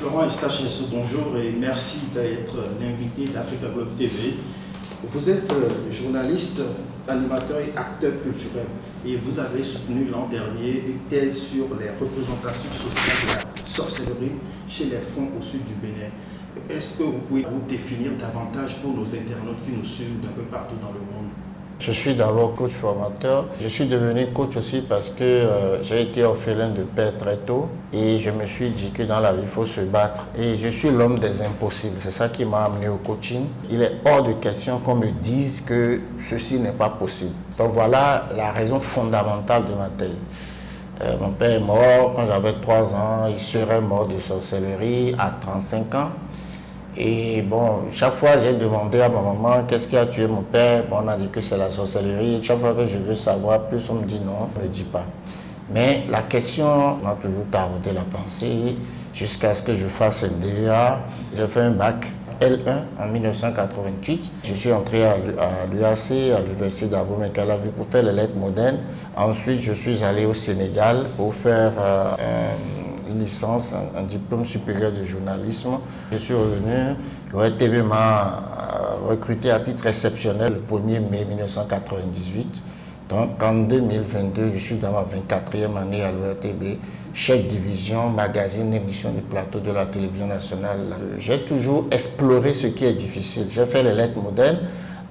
Florent Eustache, bonjour et merci d'être l'invité d'Africa Globe TV. Vous êtes journaliste, animateur et acteur culturel et vous avez soutenu l'an dernier une thèse sur les représentations sociales de la sorcellerie chez les Fonds au sud du Bénin. Est-ce que vous pouvez vous définir davantage pour nos internautes qui nous suivent d'un peu partout dans le monde? Je suis d'abord coach formateur. Je suis devenu coach aussi parce que j'ai été orphelin de père très tôt et je me suis dit que dans la vie, il faut se battre. Et je suis l'homme des impossibles. C'est ça qui m'a amené au coaching. Il est hors de question qu'on me dise que ceci n'est pas possible. Donc voilà la raison fondamentale de ma thèse. Mon père est mort quand j'avais 3 ans. Il serait mort de sorcellerie à 35 ans. Et bon, chaque fois j'ai demandé à ma maman qu'est-ce qui a tué mon père. Bon, on a dit que c'est la sorcellerie. Chaque fois que je veux savoir plus, on me dit non, on ne le dit pas. Mais la question m'a toujours taraudé la pensée jusqu'à ce que je fasse un DEA. J'ai fait un bac L1 en 1988. Je suis entré à l'UAC, à l'Université d'Abomey-Calavi pour faire les lettres modernes. Ensuite, je suis allé au Sénégal pour faire une licence, un diplôme supérieur de journalisme. Je suis revenu, l'ORTB m'a recruté à titre exceptionnel le 1er mai 1998. Donc en 2022, je suis dans ma 24e année à l'ORTB, chef division, magazine, émission du plateau de la télévision nationale. J'ai toujours exploré ce qui est difficile. J'ai fait les lettres modernes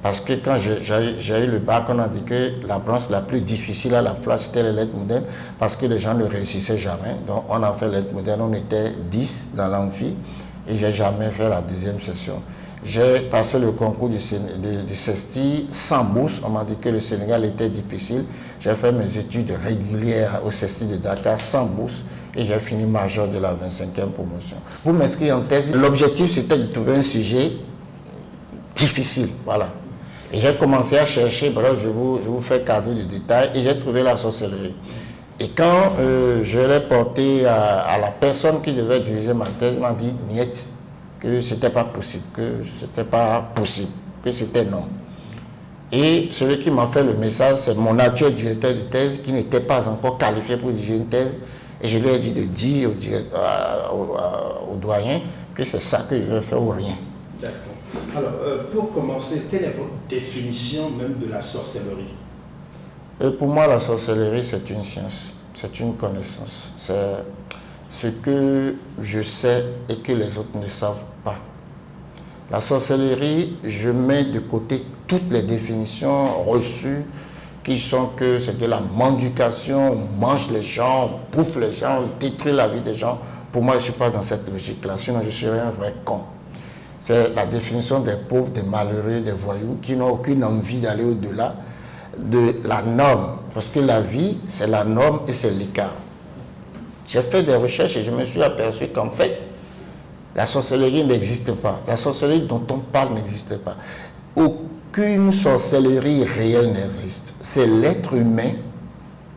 parce que quand j'ai eu le bac, on a dit que la branche la plus difficile à la fois, c'était les lettres modernes parce que les gens ne réussissaient jamais. Donc on a fait les lettres modernes, on était 10 dans l'amphi et je n'ai jamais fait la deuxième session. J'ai passé le concours du CESTI sans bourse. On m'a dit que le Sénégal était difficile. J'ai fait mes études régulières au CESTI de Dakar sans bourse et j'ai fini major de la 25e promotion. Pour m'inscrire en thèse, l'objectif c'était de trouver un sujet difficile. Voilà. Et j'ai commencé à chercher, bref, je vous fais cadeau de détails, et j'ai trouvé la sorcellerie. Et quand je l'ai porté à la personne qui devait diriger ma thèse, m'a dit, niet, que c'était pas possible, que c'était non. Et celui qui m'a fait le message, c'est mon actuel directeur de thèse qui n'était pas encore qualifié pour diriger une thèse. Et je lui ai dit de dire au doyen que c'est ça que je vais faire ou rien. D'accord. Alors, pour commencer, quelle est votre définition même de la sorcellerie? Pour moi, la sorcellerie, c'est une science, c'est une connaissance. C'est ce que je sais et que les autres ne savent pas. La sorcellerie, je mets de côté toutes les définitions reçues qui sont que c'est de la mendication, on mange les gens, on bouffe les gens, on détruit la vie des gens. Pour moi, je ne suis pas dans cette logique-là, sinon je serais un vrai con. C'est la définition des pauvres, des malheureux, des voyous qui n'ont aucune envie d'aller au-delà de la norme. Parce que la vie, c'est la norme et c'est l'écart. J'ai fait des recherches et je me suis aperçu qu'en fait, la sorcellerie n'existe pas. La sorcellerie dont on parle n'existe pas. Aucune sorcellerie réelle n'existe. C'est l'être humain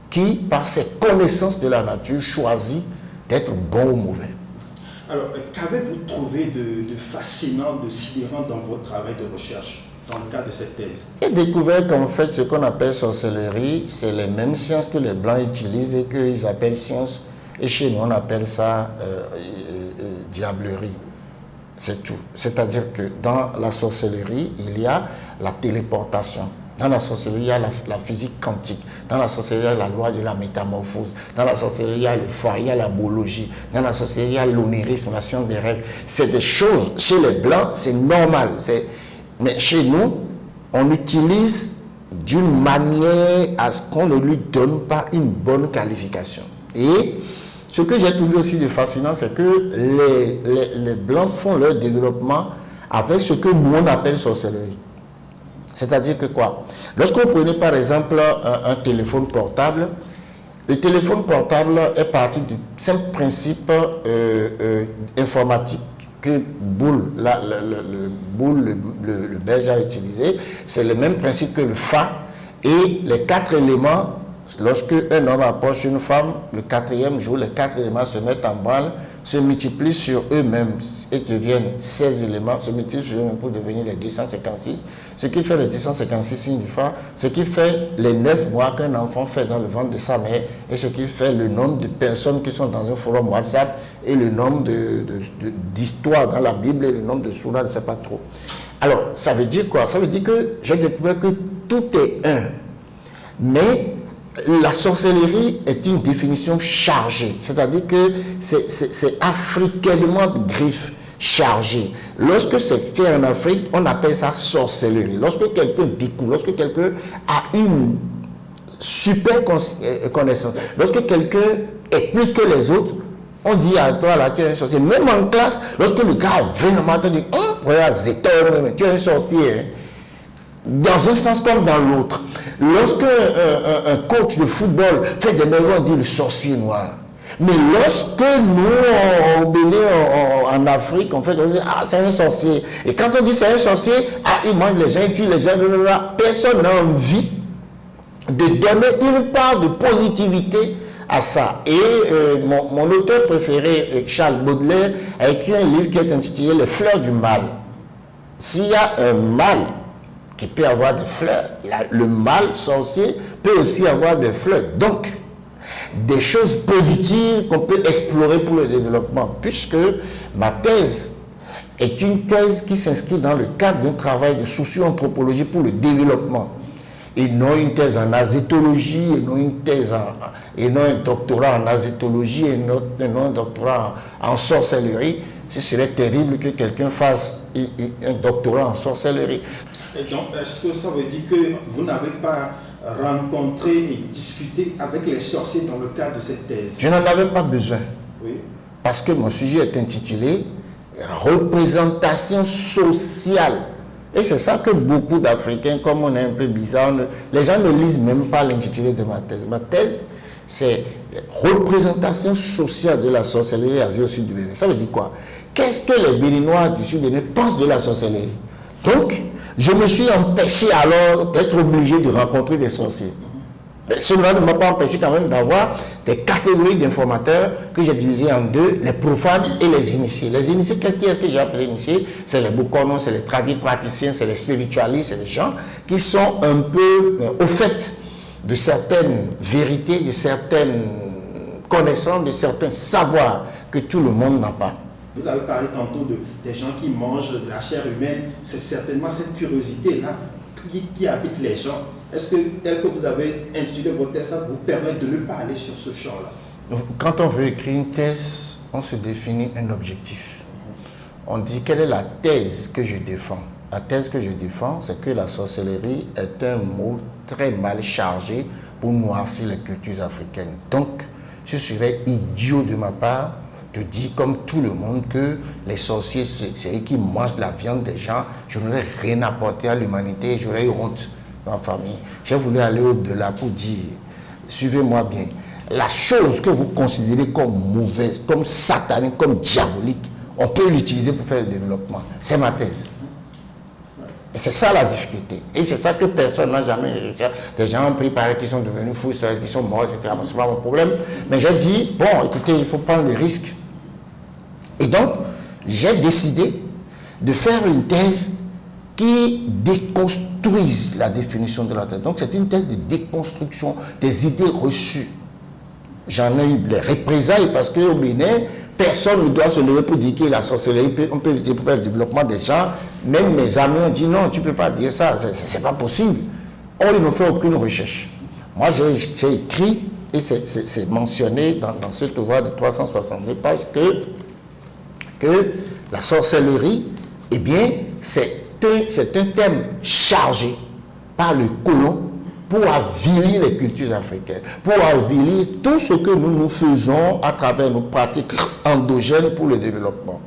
qui, par ses connaissances de la nature, choisit d'être bon ou mauvais. Alors, qu'avez-vous trouvé de fascinant, de sidérant dans votre travail de recherche, dans le cadre de cette thèse? J'ai découvert qu'en fait, ce qu'on appelle sorcellerie, c'est les mêmes sciences que les Blancs utilisent et qu'ils appellent science. Et chez nous, on appelle ça diablerie. C'est tout. C'est-à-dire que dans la sorcellerie, il y a la téléportation. Dans la sorcellerie, il y a la physique quantique. Dans la sorcellerie, il y a la loi de la métamorphose. Dans la sorcellerie, il y a le foie, il y a la biologie. Dans la sorcellerie, il y a l'onérisme, la science des rêves. C'est des choses, chez les Blancs, c'est normal. Mais chez nous, on utilise d'une manière à ce qu'on ne lui donne pas une bonne qualification. Et ce que j'ai trouvé aussi de fascinant, c'est que les Blancs font leur développement avec ce que nous, on appelle sorcellerie. C'est-à-dire que quoi? Lorsque vous prenez par exemple un téléphone portable, le téléphone portable est parti du simple principe informatique que Boole, le Belge a utilisé. C'est le même principe que le Fa et les 4 éléments. Lorsque un homme approche une femme, le 4e jour, les 4 éléments se mettent en branle, se multiplient sur eux-mêmes et deviennent 16 éléments, se multiplient sur eux-mêmes pour devenir les 256. Ce qui fait les 256 signes du phare, ce qui fait les 9 mois qu'un enfant fait dans le ventre de sa mère et ce qui fait le nombre de personnes qui sont dans un forum WhatsApp et le nombre d'histoires dans la Bible et le nombre de sourates, je ne sais pas trop. Alors, ça veut dire quoi? Ça veut dire que j'ai découvert que tout est un. Mais la sorcellerie est une définition chargée, c'est-à-dire que c'est africainement griffe, chargé. Lorsque c'est fait en Afrique, on appelle ça sorcellerie. Lorsque quelqu'un découvre, lorsque quelqu'un a une super connaissance, lorsque quelqu'un est plus que les autres, on dit à toi là, tu es un sorcier. Même en classe, lorsque le gars vient matin, on dit, voilà, tu es un sorcier. Hein. Dans un sens comme dans l'autre. Lorsque un coach de football fait des merveilles, on dit le sorcier noir. Mais lorsque nous, au Bénin, en Afrique, on dit, ah, c'est un sorcier. Et quand on dit c'est un sorcier, ah, il mange les gens, il tue les gens, personne n'a envie de donner une part de positivité à ça. Et mon auteur préféré, Charles Baudelaire, a écrit un livre qui est intitulé Les fleurs du mal. S'il y a un mal qui peut avoir des fleurs, le mal sorcier peut aussi avoir des fleurs. Donc, des choses positives qu'on peut explorer pour le développement, puisque ma thèse est une thèse qui s'inscrit dans le cadre d'un travail de socio-anthropologie pour le développement, et non une thèse en azétologie, et non une thèse et non un doctorat en azétologie, et non un doctorat en sorcellerie. Ce serait terrible que quelqu'un fasse un doctorat en sorcellerie. Et donc, est-ce que ça veut dire que vous n'avez pas rencontré et discuté avec les sorciers dans le cadre de cette thèse? Je n'en avais pas besoin. Oui. Parce que mon sujet est intitulé « Représentation sociale ». Et c'est ça que beaucoup d'Africains, comme on est un peu bizarre, les gens ne lisent même pas l'intitulé de ma thèse. Ma thèse, c'est « Représentation sociale de la sorcellerie au sud du Bénin ». Ça veut dire quoi? Qu'est-ce que les Béninois du sud du Bénin pensent de la sorcellerie? Donc, je me suis empêché alors d'être obligé de rencontrer des sorciers. Mais cela ne m'a pas empêché quand même d'avoir des catégories d'informateurs que j'ai divisées en deux, les profanes et les initiés. Les initiés, qu'est-ce que j'ai appelé initiés? C'est les bouconos, c'est les tradipraticiens, c'est les spiritualistes, c'est les gens qui sont un peu au fait de certaines vérités, de certaines connaissances, de certains savoirs que tout le monde n'a pas. Vous avez parlé tantôt des gens qui mangent de la chair humaine. C'est certainement cette curiosité-là qui habite les gens. Est-ce que, tel que vous avez intitulé votre thèse, ça vous permet de ne pas aller sur ce champ-là? Quand on veut écrire une thèse, on se définit un objectif. On dit quelle est la thèse que je défends. La thèse que je défends, c'est que la sorcellerie est un mot très mal chargé pour noircir les cultures africaines. Donc, ce serait idiot de ma part de dire comme tout le monde que les sorciers, c'est eux qui mangent la viande des gens. Je n'aurais rien apporté à l'humanité, j'aurais eu honte dans ma famille. J'ai voulu aller au-delà pour dire, suivez-moi bien, la chose que vous considérez comme mauvaise, comme satanique, comme diabolique, on peut l'utiliser pour faire le développement. C'est ma thèse. Et c'est ça la difficulté. Et c'est ça que personne n'a jamais réussi. Des gens ont pris par qui sont devenus fous, qui sont morts, etc. Bon, ce n'est pas mon problème. Mais j'ai dit, bon, écoutez, il faut prendre le risque. Et donc, j'ai décidé de faire une thèse qui déconstruise la définition de la thèse. Donc, c'est une thèse de déconstruction des idées reçues. J'en ai eu les représailles parce qu'au Bénin, personne ne doit se lever pour dire que la sorcellerie, on peut l'utiliser pour faire le développement des gens. Même mes amis ont dit non, tu ne peux pas dire ça, c'est pas possible. Or, ils n'ont fait aucune recherche. Moi, j'ai écrit, et c'est mentionné dans cet ouvrage de 362 pages, que la sorcellerie, eh bien, c'est un thème chargé par le colon pour avilir les cultures africaines, pour avilir tout ce que nous faisons à travers nos pratiques endogènes pour le développement.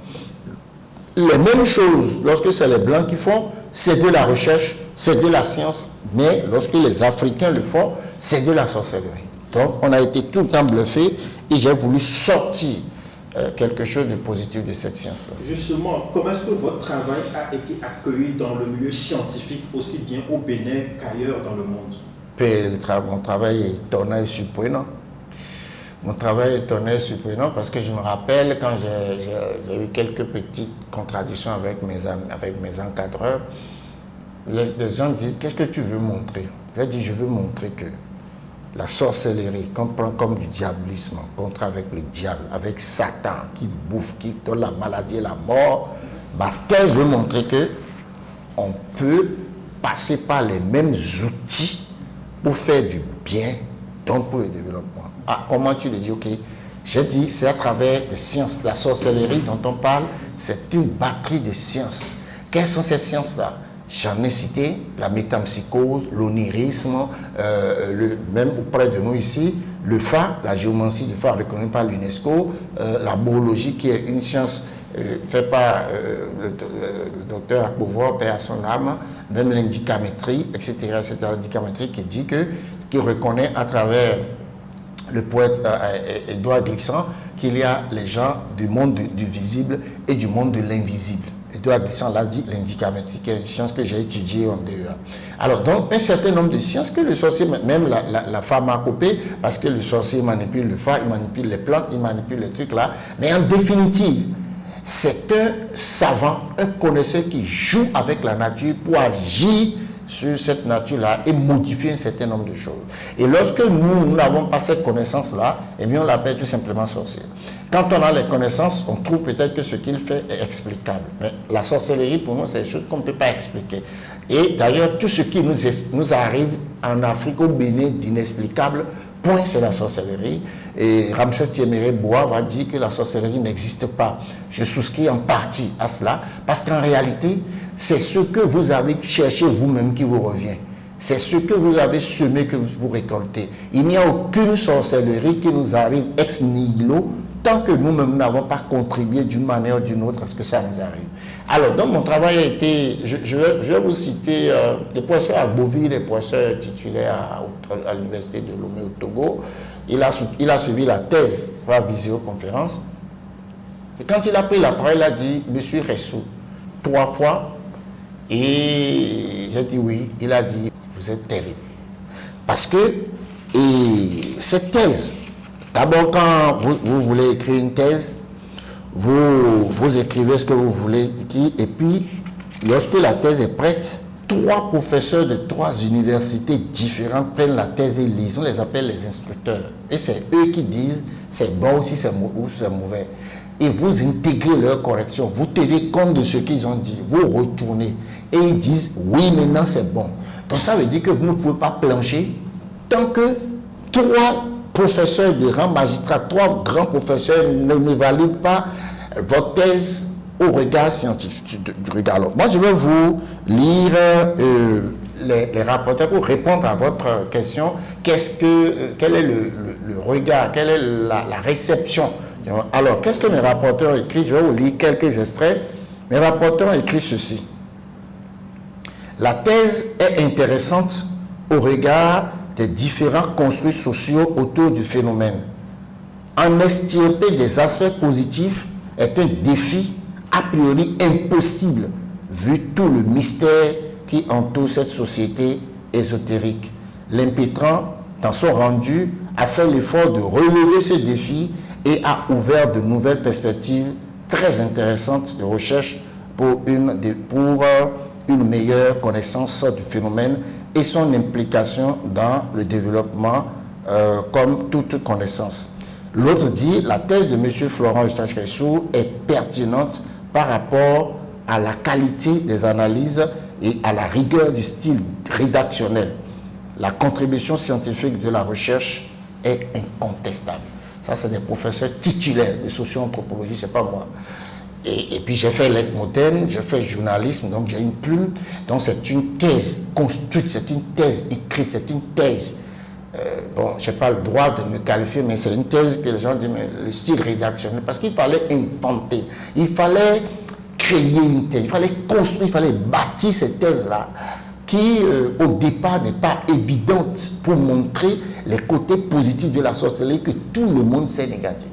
Les mêmes choses, lorsque c'est les Blancs qui font, c'est de la recherche, c'est de la science, mais lorsque les Africains le font, c'est de la sorcellerie. Donc, on a été tout le temps bluffé et j'ai voulu sortir quelque chose de positif de cette science-là. Justement, comment est-ce que votre travail a été accueilli dans le milieu scientifique, aussi bien au Bénin qu'ailleurs dans le monde? Mon travail est étonnant et surprenant. Mon travail est étonnant et surprenant parce que je me rappelle quand j'ai eu quelques petites contradictions avec mes encadreurs, les gens disent, qu'est-ce que tu veux montrer? J'ai dit, je veux montrer que la sorcellerie, qu'on prend comme du diabolisme, qu'on travaille avec le diable, avec Satan, qui bouffe, qui donne la maladie et la mort, ma thèse veut montrer que on peut passer par les mêmes outils pour faire du bien, donc pour le développement. Ah, comment tu le dis? Ok, j'ai dit, c'est à travers des sciences. La sorcellerie dont on parle, c'est une batterie de sciences. Quelles sont ces sciences-là? J'en ai cité la métampsychose, l'onirisme, même auprès de nous ici, le Fa, la géomancie du Fa reconnue par l'UNESCO, la biologie qui est une science faite par le docteur Akbovo, paix à son âme, même l'indicamétrie, etc., etc. L'indicamétrie qui reconnaît à travers le poète Édouard Glissant qu'il y a les gens du monde du visible et du monde de l'invisible. Édouard Glissant l'a dit, l'indicamétrie, qui est une science que j'ai étudiée en DEA. Alors, donc, un certain nombre de sciences que le sorcier, même la pharmacopée, parce que le sorcier manipule le Fa, il manipule les plantes, il manipule les trucs là, mais en définitive, c'est un savant, un connaisseur qui joue avec la nature pour agir sur cette nature-là et modifier un certain nombre de choses. Et lorsque nous n'avons pas cette connaissance-là, eh bien on l'appelle tout simplement sorcier. Quand on a les connaissances, on trouve peut-être que ce qu'il fait est explicable. Mais la sorcellerie, pour nous, c'est des choses qu'on ne peut pas expliquer. Et d'ailleurs, tout ce qui nous arrive en Afrique, au Bénin, d'inexplicable, point, c'est la sorcellerie. Et Ramsès Thiéméré Bois va dire que la sorcellerie n'existe pas. Je souscris en partie à cela, parce qu'en réalité, c'est ce que vous avez cherché vous-même qui vous revient. C'est ce que vous avez semé que vous récoltez. Il n'y a aucune sorcellerie qui nous arrive ex nihilo tant que nous-mêmes n'avons pas contribué d'une manière ou d'une autre à ce que ça nous arrive. Alors, donc mon travail a été, je vais vous citer le professeur Agbovi, le professeur titulaire à l'université de Lomé au Togo. Il a suivi la thèse par visioconférence. Et quand il a pris la parole, il a dit, Monsieur Ressou, 3 fois. Et j'ai dit oui. Il a dit, vous êtes terrible. Parce que cette thèse, d'abord quand vous voulez écrire une thèse, vous écrivez ce que vous voulez écrire, et puis lorsque la thèse est prête, 3 professeurs de 3 universités différentes prennent la thèse et lisent. On les appelle les instructeurs. Et c'est eux qui disent c'est bon ou si c'est mauvais. Et vous intégrez leur correction, vous tenez compte de ce qu'ils ont dit, vous retournez et ils disent oui, maintenant c'est bon. Donc ça veut dire que vous ne pouvez pas plancher tant que 3 professeurs de rang magistrat, 3 grands professeurs ne valident pas votre thèse au regard scientifique du regard. Alors, moi je vais vous lire les rapporteurs pour répondre à votre question. Quel est le regard, quelle est la réception? Alors, qu'est-ce que mes rapporteurs ont écrit? Je vais vous lire quelques extraits. Mes rapporteurs ont écrit ceci. La thèse est intéressante au regard des différents construits sociaux autour du phénomène. En extirper des aspects positifs est un défi a priori impossible vu tout le mystère qui entoure cette société ésotérique. L'impétrant, dans son rendu, a fait l'effort de relever ce défi et a ouvert de nouvelles perspectives très intéressantes de recherche pour une meilleure connaissance du phénomène et son implication dans le développement comme toute connaissance. L'autre dit, la thèse de M. Florent Eustache Ressou est pertinente par rapport à la qualité des analyses et à la rigueur du style rédactionnel. La contribution scientifique de la recherche est incontestable. Ça, c'est des professeurs titulaires de socio-anthropologie, c'est pas moi. Et puis j'ai fait lettres modernes, j'ai fait journalisme, donc j'ai une plume. Donc c'est une thèse construite, c'est une thèse écrite, c'est une thèse. Bon, je n'ai pas le droit de me qualifier, mais c'est une thèse que les gens disent, mais le style rédactionnel, parce qu'il fallait inventer, il fallait créer une thèse, il fallait construire, il fallait bâtir cette thèse-là, qui au départ n'est pas évidente pour montrer les côtés positifs de la sorcellerie que tout le monde sait négatif.